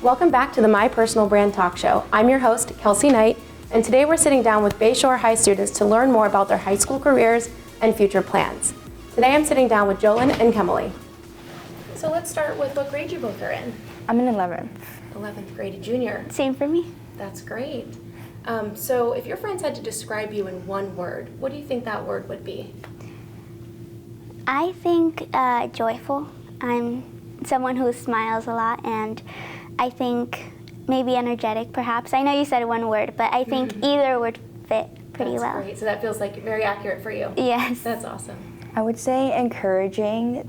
Welcome back to the My Personal Brand Talk Show. I'm your host, Kelsey Knight, and today we're sitting down with Bayshore High students to learn more about their high school careers and future plans. Today I'm sitting down with Joelyn and Kemely. So let's start with what grade you both are in. I'm in 11th. 11th grade, a junior. Same for me. That's great. So if your friends had to describe you in one word, what do you think that word would be? I think joyful. I'm someone who smiles a lot, and I think maybe energetic perhaps. I know you said one word, but I think either would fit pretty well. That's great. So that feels like very accurate for you. Yes. That's awesome. I would say encouraging,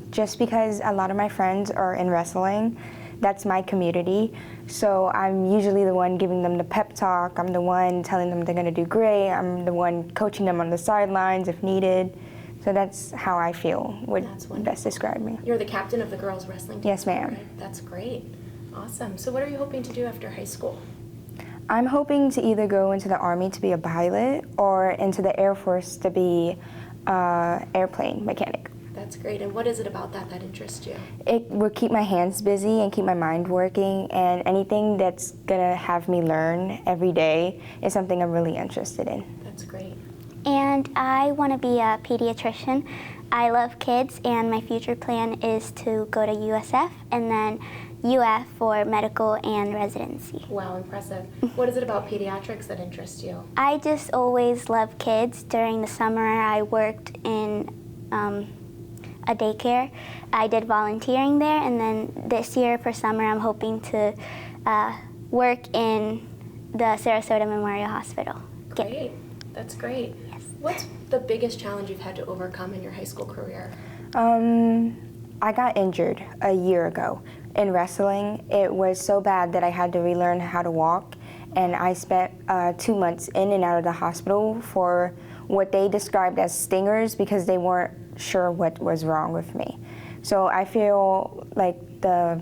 just because a lot of my friends are in wrestling. That's my community. So I'm usually the one giving them the pep talk. I'm the one telling them they're gonna do great. I'm the one coaching them on the sidelines if needed. So that's how I feel would best describe me. You're the captain of the girls wrestling team. Yes, ma'am. Right? That's great. Awesome. So what are you hoping to do after high school? I'm hoping to either go into the Army to be a pilot or into the Air Force to be an airplane mechanic. That's great. And what is it about that interests you? It will keep my hands busy and keep my mind working, and anything that's gonna have me learn every day is something I'm really interested in. That's great. And I want to be a pediatrician. I love kids, and my future plan is to go to USF and then UF for medical and residency. Wow, impressive. What is it about pediatrics that interests you? I just always love kids. During the summer, I worked in a daycare. I did volunteering there, and then this year for summer, I'm hoping to work in the Sarasota Memorial Hospital. Great. That's great. Yes. What's the biggest challenge you've had to overcome in your high school career? I got injured a year ago in wrestling. It was so bad that I had to relearn how to walk, and I spent 2 months in and out of the hospital for what they described as stingers because they weren't sure what was wrong with me. So I feel like the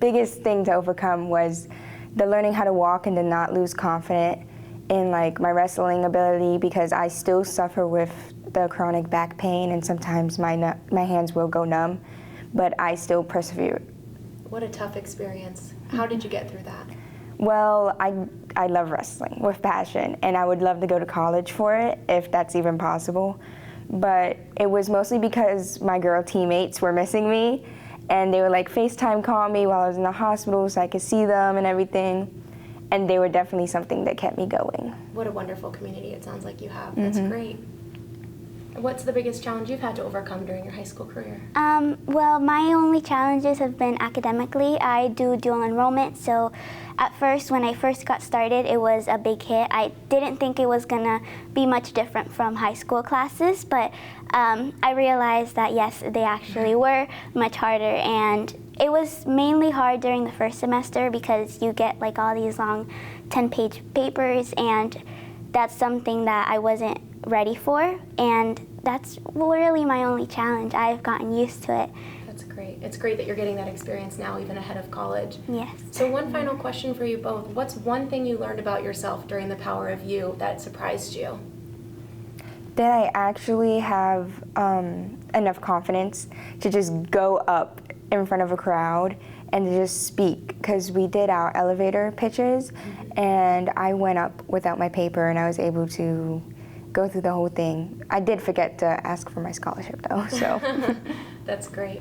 biggest thing to overcome was the learning how to walk and to not lose confidence in like my wrestling ability, because I still suffer with the chronic back pain and sometimes my hands will go numb, but I still persevere. What a tough experience. How did you get through that? Well, I love wrestling with passion, and I would love to go to college for it if that's even possible. But it was mostly because my girl teammates were missing me, and they would like FaceTime call me while I was in the hospital so I could see them and everything. And they were definitely something that kept me going. What a wonderful community it sounds like you have. That's great. What's the biggest challenge you've had to overcome during your high school career? Well, my only challenges have been academically. I do dual enrollment, so at first, when I first got started, it was a big hit. I didn't think it was gonna be much different from high school classes, but I realized that yes, they actually were much harder, and it was mainly hard during the first semester because you get like all these long 10-page papers, and that's something that I wasn't ready for, and that's really my only challenge. I've gotten used to it. That's great. It's great that you're getting that experience now, even ahead of college. Yes. So one final question for you both. What's one thing you learned about yourself during the Power of You that surprised you? That I actually have enough confidence to just go up in front of a crowd and to just speak, because we did our elevator pitches, and I went up without my paper and I was able to go through the whole thing. I did forget to ask for my scholarship though, so. That's great.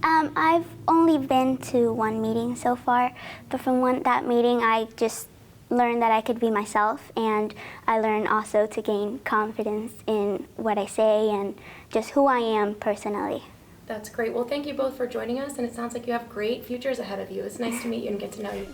I've only been to one meeting so far, but from that meeting I just learned that I could be myself, and I learned also to gain confidence in what I say and just who I am personally. That's great. Well, thank you both for joining us, and it sounds like you have great futures ahead of you. It's nice to meet you and get to know you.